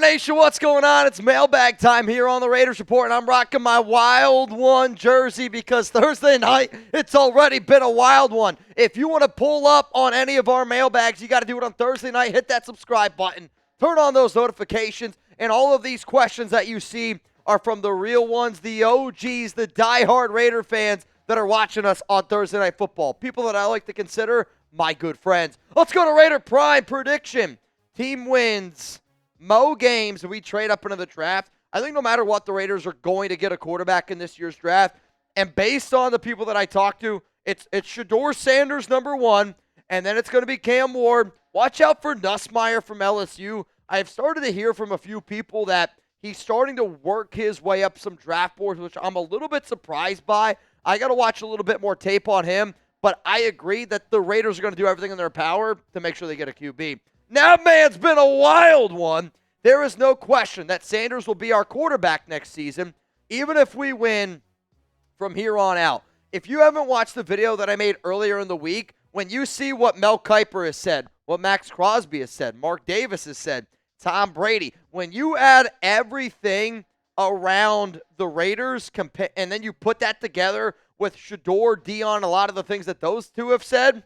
Nation, what's going on? It's mailbag time here on the Raiders Report, and I'm rocking my Wild One jersey because Thursday night, it's already been a wild one. If you want to pull up on any of our mailbags, you got to do it on Thursday night. Hit that subscribe button. Turn on those notifications, and all of these questions that you see are from the real ones, the OGs, the diehard Raider fans that are watching us on Thursday Night Football. People that I like to consider my good friends. Let's go to Raider Prime prediction. Team wins Mo games, and we trade up into the draft. I think no matter what, the Raiders are going to get a quarterback in this year's draft. And based on the people that I talked to, it's Shedeur Sanders, number one, and then it's going to be Cam Ward. Watch out for Nussmeier from LSU. I've started to hear from a few people that he's starting to work his way up some draft boards, which I'm a little bit surprised by. I got to watch a little bit more tape on him, but I agree that the Raiders are going to do everything in their power to make sure they get a QB. Now, man's been a wild one. There is no question that Sanders will be our quarterback next season, even if we win from here on out. If you haven't watched the video that I made earlier in the week, when you see what Mel Kiper has said, what Max Crosby has said, Mark Davis has said, Tom Brady, when you add everything around the Raiders and then you put that together with Shedeur, Dion, a lot of the things that those two have said,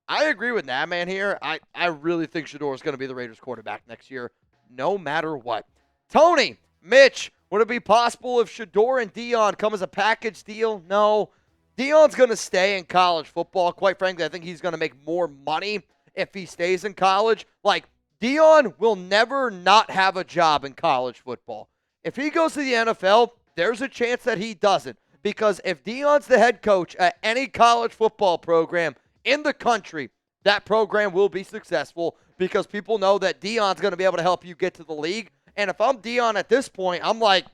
I agree with that man here. I really think Shedeur is going to be the Raiders quarterback next year, no matter what. Tony, Mitch, would it be possible if Shedeur and Dion come as a package deal? No. Dion's going to stay in college football. Quite frankly, I think he's going to make more money if he stays in college. Like, Dion will never not have a job in college football. If he goes to the NFL, there's a chance that he doesn't. Because if Dion's the head coach at any college football program in the country, that program will be successful because people know that Dion's going to be able to help you get to the league. And if I'm Dion at this point, I'm like,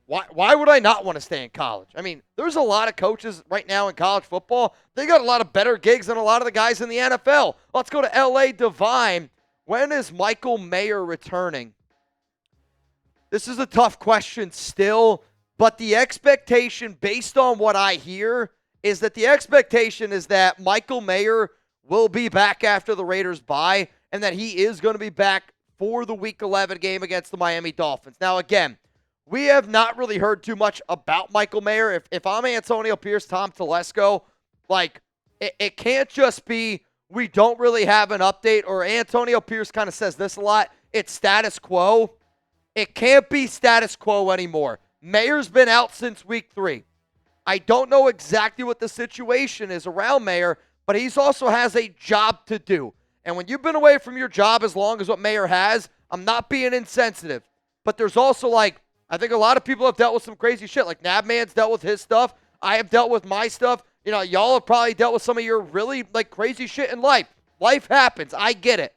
why would I not want to stay in college? I mean, there's a lot of coaches right now in college football. They got a lot of better gigs than a lot of the guys in the NFL. Let's go to L.A. Divine. When is Michael Mayer returning? This is a tough question still, but the expectation based on what I hear is that the expectation is that Michael Mayer will be back after the Raiders bye and that he is going to be back for the Week 11 game against the Miami Dolphins. Now, again, we have not really heard too much about Michael Mayer. If I'm Antonio Pierce, Tom Telesco, like, it can't just be we don't really have an update, or Antonio Pierce kind of says this a lot, it's status quo. It can't be status quo anymore. Mayer's been out since week 3. I don't know exactly what the situation is around Mayer, but he also has a job to do. And when you've been away from your job as long as what Mayer has, I'm not being insensitive. But there's also, like, I think a lot of people have dealt with some crazy shit. Like, Nabman's dealt with his stuff. I have dealt with my stuff. You know, y'all have probably dealt with some of your really, like, crazy shit in life. Life happens. I get it.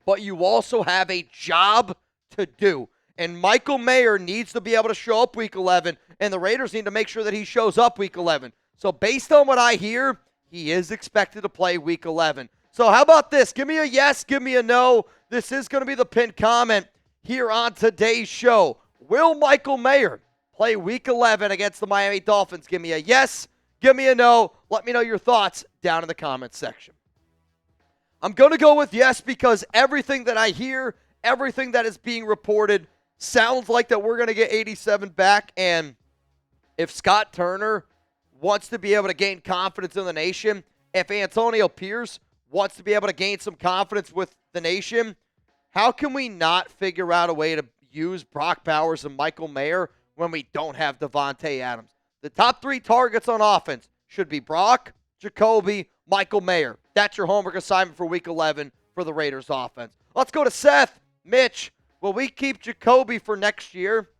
But you also have a job to do. And Michael Mayer needs to be able to show up Week 11, and the Raiders need to make sure that he shows up Week 11. So based on what I hear, he is expected to play Week 11. So how about this? Give me a yes, give me a no. This is going to be the pinned comment here on today's show. Will Michael Mayer play Week 11 against the Miami Dolphins? Give me a yes, give me a no. Let me know your thoughts down in the comments section. I'm going to go with yes because everything that I hear, everything that is being reported sounds like that we're going to get 87 back. And if Scott Turner wants to be able to gain confidence in the nation, if Antonio Pierce wants to be able to gain some confidence with the nation, how can we not figure out a way to use Brock Bowers and Michael Mayer when we don't have Devontae Adams? The top 3 targets on offense should be Brock, Jacoby, Michael Mayer. That's your homework assignment for Week 11 for the Raiders offense. Let's go to Seth. Mitch, will we keep Jacoby for next year?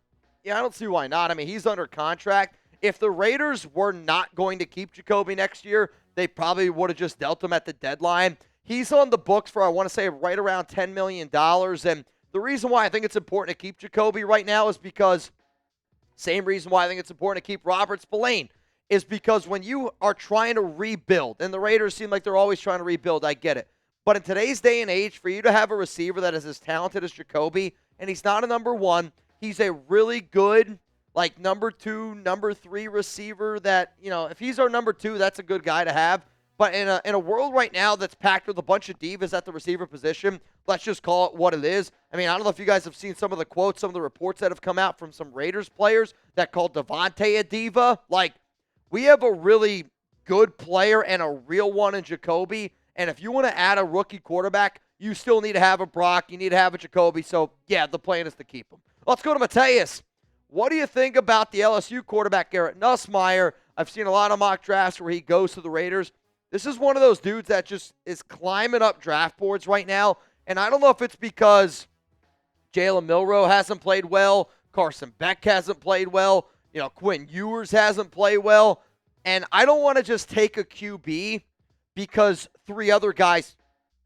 Yeah, I don't see why not. I mean, he's under contract. If the Raiders were not going to keep Jacoby next year, they probably would have just dealt him at the deadline. He's on the books for, I want to say, right around $10 million. And the reason why I think it's important to keep Jacoby right now is because, same reason why I think it's important to keep Robert Spillane, is because when you are trying to rebuild, and the Raiders seem like they're always trying to rebuild, I get it. But in today's day and age, for you to have a receiver that is as talented as Jacoby, and he's not a number 1, he's a really good, like, number 2, number 3 receiver that, you know, if he's our number 2, that's a good guy to have. But in a world right now that's packed with a bunch of divas at the receiver position, let's just call it what it is. I mean, I don't know if you guys have seen some of the quotes, some of the reports that have come out from some Raiders players that called Devontae a diva. Like, we have a really good player and a real one in Jacoby. And if you want to add a rookie quarterback, you still need to have a Brock. You need to have a Jacoby. So, yeah, the plan is to keep him. Let's go to Mateus. What do you think about the LSU quarterback, Garrett Nussmeier? I've seen a lot of mock drafts where he goes to the Raiders. This is one of those dudes that just is climbing up draft boards right now. And I don't know if it's because Jalen Milroe hasn't played well, Carson Beck hasn't played well, Quinn Ewers hasn't played well. And I don't want to just take a QB because three other guys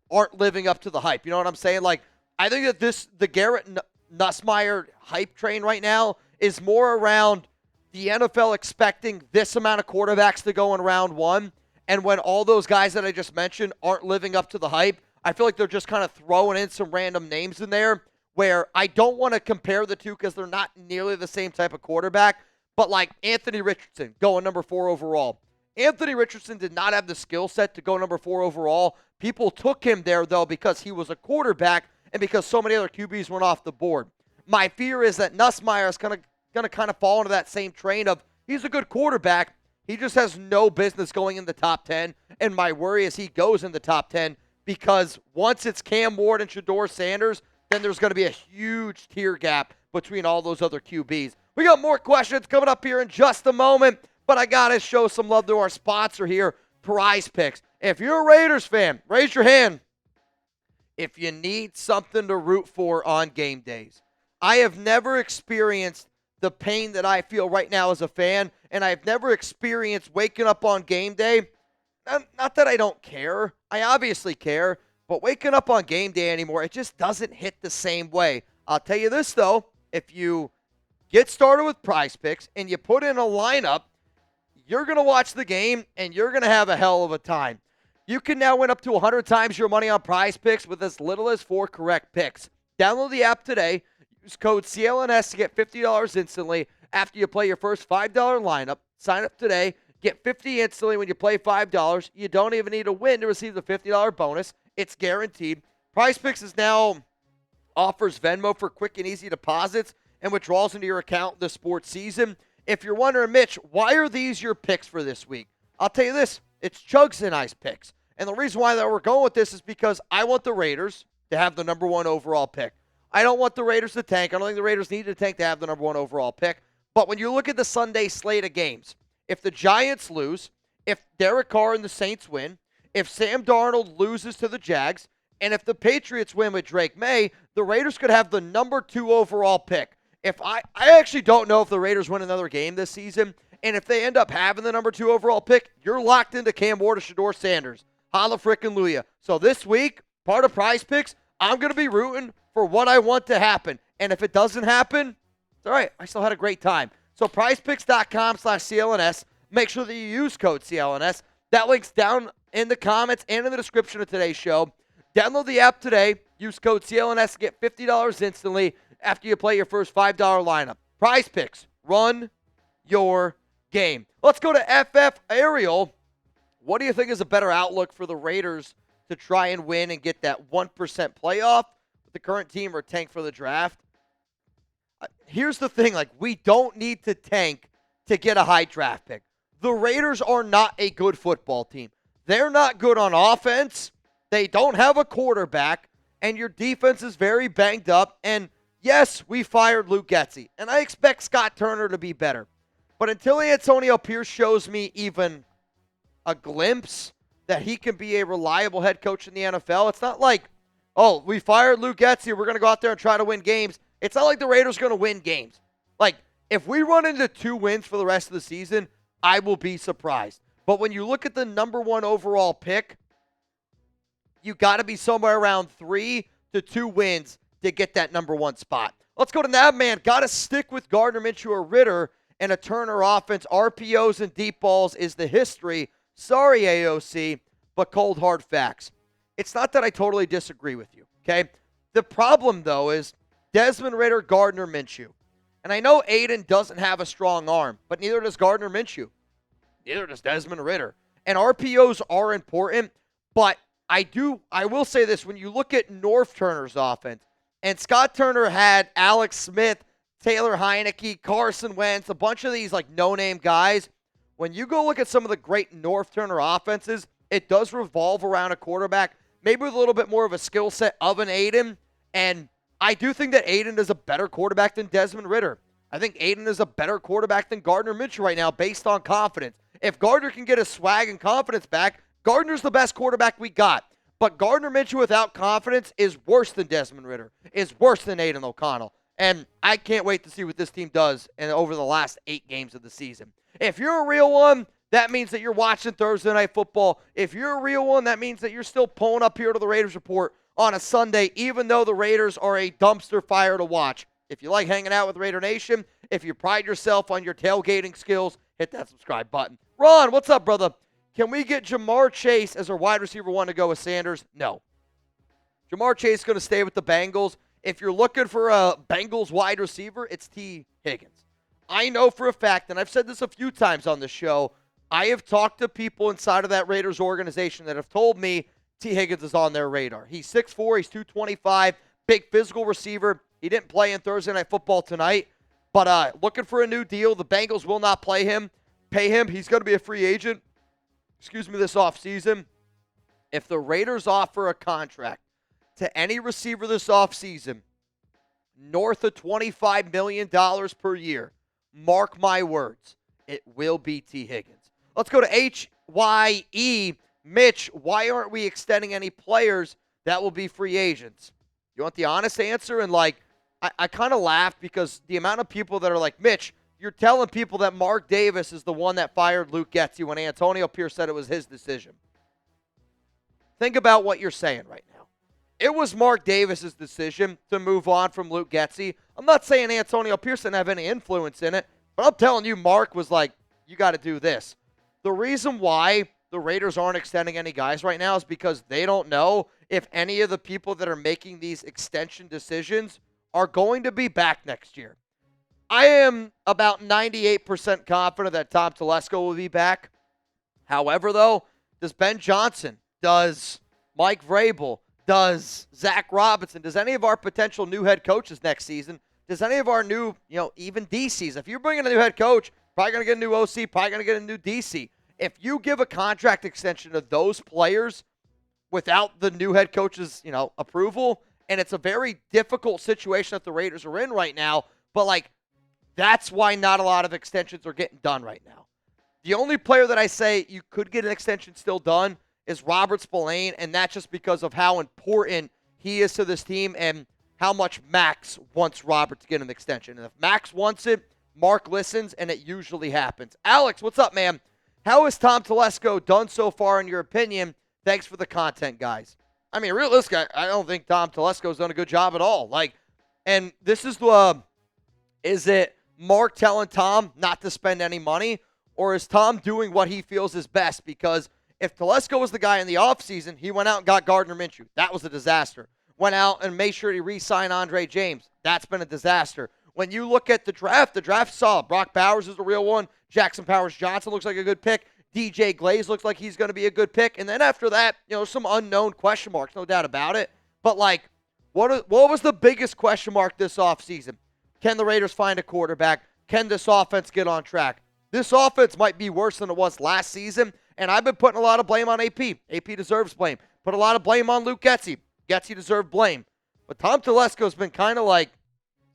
aren't living up to the hype. You know what I'm saying? Like, I think that the Garrett Nussmeier hype train right now is more around the NFL expecting this amount of quarterbacks to go in round one. And when all those guys that I just mentioned aren't living up to the hype, I feel like they're just kind of throwing in some random names in there where I don't want to compare the two because they're not nearly the same type of quarterback. But like Anthony Richardson going number 4 overall. Anthony Richardson did not have the skill set to go number 4 overall. People took him there, though, because he was a quarterback and because so many other QBs went off the board. My fear is that Nussmeier is going to kind of fall into that same train of he's a good quarterback. He just has no business going in the top 10, and my worry is he goes in the top 10 because once it's Cam Ward and Shedeur Sanders, then there's going to be a huge tier gap between all those other QBs. We got more questions coming up here in just a moment, but I got to show some love to our sponsor here, PrizePicks. If you're a Raiders fan, raise your hand if you need something to root for on game days. I have never experienced the pain that I feel right now as a fan, and I've never experienced waking up on game day. Not that I don't care. I obviously care, but waking up on game day anymore, it just doesn't hit the same way. I'll tell you this, though. If you get started with PrizePicks and you put in a lineup, you're going to watch the game, and you're going to have a hell of a time. You can now win up to 100 times your money on PrizePicks with as little as 4 correct picks. Download the app today. Use code CLNS to get $50 instantly after you play your first $5 lineup. Sign up today. Get $50 instantly when you play $5. You don't even need to win to receive the $50 bonus. It's guaranteed. PrizePicks is now offers Venmo for quick and easy deposits and withdrawals into your account this sports season. If you're wondering, Mitch, why are these your picks for this week? I'll tell you this. It's Chugs and I's picks. And the reason why that we're going with this is because I want the Raiders to have the number 1 overall pick. I don't want the Raiders to tank. I don't think the Raiders need to tank to have the number 1 overall pick. But when you look at the Sunday slate of games, if the Giants lose, if Derek Carr and the Saints win, if Sam Darnold loses to the Jags, and if the Patriots win with Drake May, the Raiders could have the number 2 overall pick. If I actually don't know if the Raiders win another game this season, and if they end up having the number 2 overall pick, you're locked into Cam Ward or Shedeur Sanders. Holla frickin' Luya. So this week, part of PrizePicks, I'm going to be rooting for what I want to happen. And if it doesn't happen, it's all right. I still had a great time. So prizepicks.com/CLNS. Make sure that you use code CLNS. That link's down in the comments and in the description of today's show. Download the app today. Use code CLNS to get $50 instantly after you play your first $5 lineup. PrizePicks. Run your game. Let's go to FF Ariel. What do you think is a better outlook for the Raiders to try and win and get that 1% playoff with the current team or tank for the draft? Here's the thing, we don't need to tank to get a high draft pick. The Raiders are not a good football team. They're not good on offense. They don't have a quarterback, and your defense is very banged up. And yes, we fired Luke Getsy, and I expect Scott Turner to be better. But until Antonio Pierce shows me even a glimpse that he can be a reliable head coach in the NFL, it's not like, oh, we fired Luke Getsy, we're going to go out there and try to win games. It's not like the Raiders are going to win games. If we run into 2 wins for the rest of the season, I will be surprised. But when you look at the number 1 overall pick, you got to be somewhere around 3 to 2 wins to get that number 1 spot. Let's go to Nabman. Got to stick with Gardner Minshew or Ritter and a Turner offense. RPOs and deep balls is the history. Sorry, AOC, but cold hard facts. It's not that I totally disagree with you, okay? The problem, though, is Desmond Ritter, Gardner Minshew. And I know Aiden doesn't have a strong arm, but neither does Gardner Minshew. Neither does Desmond Ritter. And RPOs are important, but I will say this. When you look at North Turner's offense, and Scott Turner had Alex Smith, Taylor Heineke, Carson Wentz, a bunch of these like no-name guys. When you go look at some of the great North Turner offenses, it does revolve around a quarterback, maybe with a little bit more of a skill set of an Aiden. And I do think that Aiden is a better quarterback than Desmond Ridder. I think Aiden is a better quarterback than Gardner Minshew right now based on confidence. If Gardner can get his swag and confidence back, Gardner's the best quarterback we got. But Gardner Minshew without confidence is worse than Desmond Ridder, is worse than Aiden O'Connell. And I can't wait to see what this team does over the last 8 games of the season. If you're a real one, that means that you're watching Thursday Night Football. If you're a real one, that means that you're still pulling up here to the Raiders Report on a Sunday, even though the Raiders are a dumpster fire to watch. If you like hanging out with Raider Nation, if you pride yourself on your tailgating skills, hit that subscribe button. Ron, what's up, brother? Can we get Jamar Chase as our wide receiver one to go with Sanders? No. Jamar Chase is going to stay with the Bengals. If you're looking for a Bengals wide receiver, it's T. Higgins. I know for a fact, and I've said this a few times on the show, I have talked to people inside of that Raiders organization that have told me T. Higgins is on their radar. He's 6'4", he's 225, big physical receiver. He didn't play in Thursday Night Football tonight, but looking for a new deal. The Bengals will not pay him. He's going to be a free agent, this offseason. If the Raiders offer a contract to any receiver this offseason north of $25 million per year, mark my words, it will be T. Higgins. Let's go to HYE. Mitch, why aren't we extending any players that will be free agents? You want the honest answer? And I kind of laughed because the amount of people that are like, Mitch, you're telling people that Mark Davis is the one that fired Luke Getsy when Antonio Pierce said it was his decision. Think about what you're saying right now. It was Mark Davis's decision to move on from Luke Getsy. I'm not saying Antonio Pierce didn't have any influence in it, but I'm telling you, Mark was like, you got to do this. The reason why the Raiders aren't extending any guys right now is because they don't know if any of the people that are making these extension decisions are going to be back next year. I am about 98% confident that Tom Telesco will be back. However, though, does Ben Johnson, does Mike Vrabel, does Zach Robinson, does any of our potential new head coaches next season, does any of our new, even DCs, if you're bringing a new head coach, probably going to get a new OC, probably going to get a new DC. If you give a contract extension to those players without the new head coach's, approval, and it's a very difficult situation that the Raiders are in right now, but that's why not a lot of extensions are getting done right now. The only player that I say you could get an extension still done is Robert Spillane, and that's just because of how important he is to this team and how much Max wants Robert to get an extension. And if Max wants it, Mark listens, and it usually happens. Alex, what's up, man? How has Tom Telesco done so far, in your opinion? Thanks for the content, guys. I mean, realistically, I don't think Tom Telesco's done a good job at all. And this is is it Mark telling Tom not to spend any money, or is Tom doing what he feels is best? Because if Telesco was the guy in the offseason, he went out and got Gardner Minshew. That was a disaster. Went out and made sure he re-signed Andre James. That's been a disaster. When you look at the draft's solid. Brock Bowers is the real one. Jackson Powers-Johnson looks like a good pick. DJ Glaze looks like he's going to be a good pick. And then after that, some unknown question marks, no doubt about it. But, what was the biggest question mark this offseason? Can the Raiders find a quarterback? Can this offense get on track? This offense might be worse than it was last season, and I've been putting a lot of blame on AP. AP deserves blame. Put a lot of blame on Luke Getsy. Getsy deserved blame. But Tom Telesco's been kind of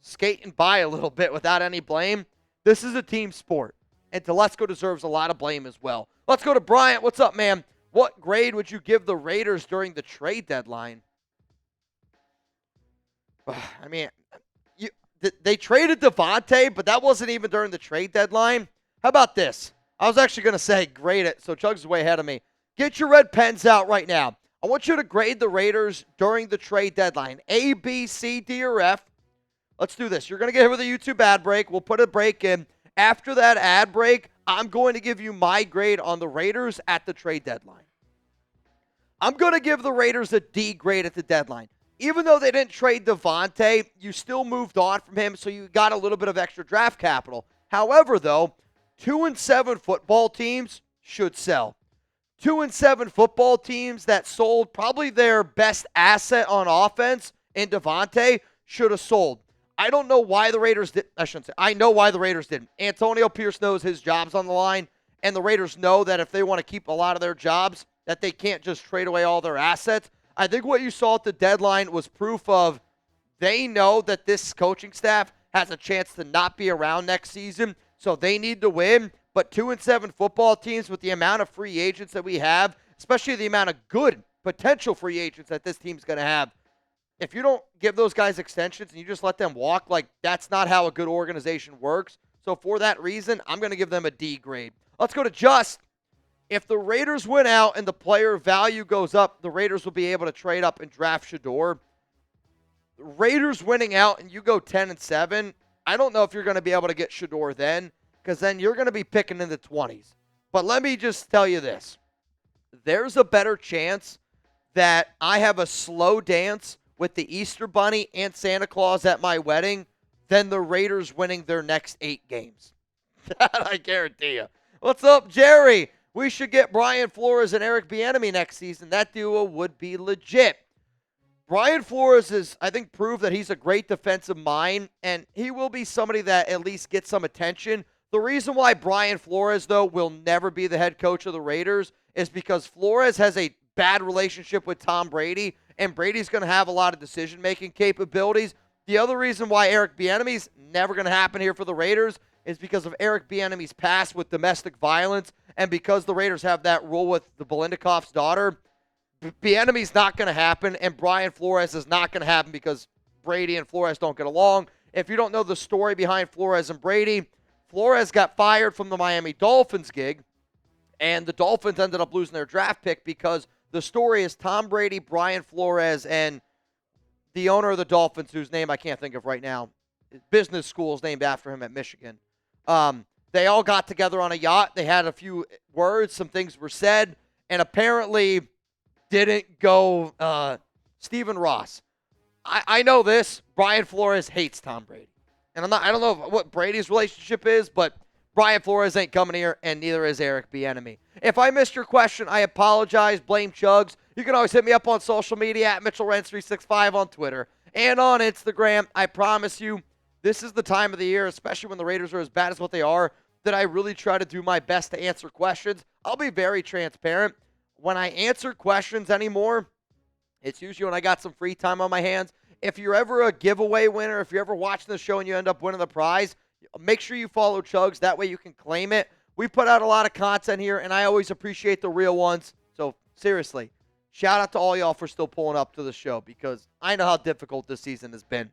skating by a little bit without any blame. This is a team sport, and Telesco deserves a lot of blame as well. Let's go to Bryant. What's up, man? What grade would you give the Raiders during the trade deadline? I mean, they traded Devontae, but that wasn't even during the trade deadline. How about this? I was actually going to say grade it, so Chugs is way ahead of me. Get your red pens out right now. I want you to grade the Raiders during the trade deadline. A, B, C, D, or F. Let's do this. You're going to get hit with a YouTube ad break. We'll put a break in. After that ad break, I'm going to give you my grade on the Raiders at the trade deadline. I'm going to give the Raiders a D grade at the deadline. Even though they didn't trade Devontae, you still moved on from him, so you got a little bit of extra draft capital. However, though, 2-7 football teams should sell. 2-7 football teams that sold probably their best asset on offense in Devontae should have sold. I don't know why the Raiders did. I shouldn't say. I know why the Raiders didn't. Antonio Pierce knows his job's on the line, and the Raiders know that if they want to keep a lot of their jobs, that they can't just trade away all their assets. I think what you saw at the deadline was proof of they know that this coaching staff has a chance to not be around next season, so they need to win. But 2-7 football teams with the amount of free agents that we have, especially the amount of good potential free agents that this team's going to have, if you don't give those guys extensions and you just let them walk, like that's not how a good organization works. So for that reason, I'm going to give them a D grade. Let's go to Just. If the Raiders win out and the player value goes up, the Raiders will be able to trade up and draft Shador. The Raiders winning out and you go 10-7, I don't know if you're going to be able to get Shador then, because then you're going to be picking in the 20s. But let me just tell you this. There's a better chance that I have a slow dance with the Easter Bunny and Santa Claus at my wedding than the Raiders winning their next 8 games. That I guarantee you. What's up, Jerry? We should get Brian Flores and Eric Bieniemy next season. That duo would be legit. Brian Flores is, I think, proved that he's a great defensive mind, and he will be somebody that at least gets some attention. The reason why Brian Flores, though, will never be the head coach of the Raiders is because Flores has a bad relationship with Tom Brady, and Brady's going to have a lot of decision-making capabilities. The other reason why Eric Bieniemy's never going to happen here for the Raiders is because of Eric Bieniemy's past with domestic violence, and because the Raiders have that rule with the Bilenikoff's daughter. Bieniemy's not going to happen, and Brian Flores is not going to happen because Brady and Flores don't get along. If you don't know the story behind Flores and Brady, Flores got fired from the Miami Dolphins gig, and the Dolphins ended up losing their draft pick because the story is Tom Brady, Brian Flores, and the owner of the Dolphins, whose name I can't think of right now, business school is named after him at Michigan. They all got together on a yacht. They had a few words. Some things were said, and apparently didn't go Stephen Ross. I know this. Brian Flores hates Tom Brady. And I don't know what Brady's relationship is, but Brian Flores ain't coming here, and neither is Eric Bieniemy. If I missed your question, I apologize. Blame Chugs. You can always hit me up on social media at Mitchell Renz 365 on Twitter and on Instagram. I promise you, this is the time of the year, especially when the Raiders are as bad as what they are, that I really try to do my best to answer questions. I'll be very transparent. When I answer questions anymore, it's usually when I got some free time on my hands. If you're ever a giveaway winner, if you're ever watching the show and you end up winning the prize, make sure you follow Chugs. That way you can claim it. We put out a lot of content here, and I always appreciate the real ones. So, seriously, shout out to all y'all for still pulling up to the show because I know how difficult this season has been.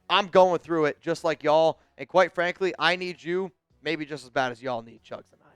I'm going through it just like y'all, and quite frankly, I need you maybe just as bad as y'all need Chugs tonight.